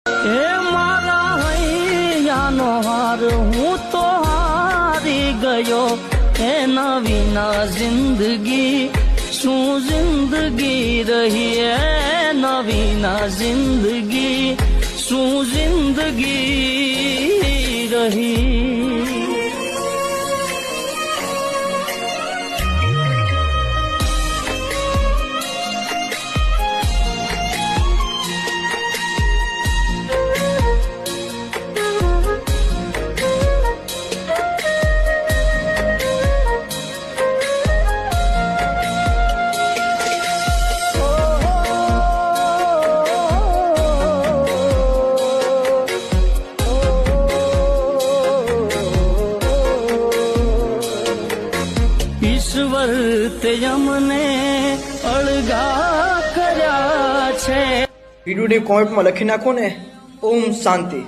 હે મારા હૈયાનો હાર હું તો હારી ગયો, એના વિના જિંદગી શું જિંદગી રહી, એના વિના જિંદગી શું જિંદગી રહી। ઈશ્વર તે અમને અળગા કર્યા છે। વિડીયોને કોમેન્ટમાં લખી નાખો ને, ઓમ શાંતિ।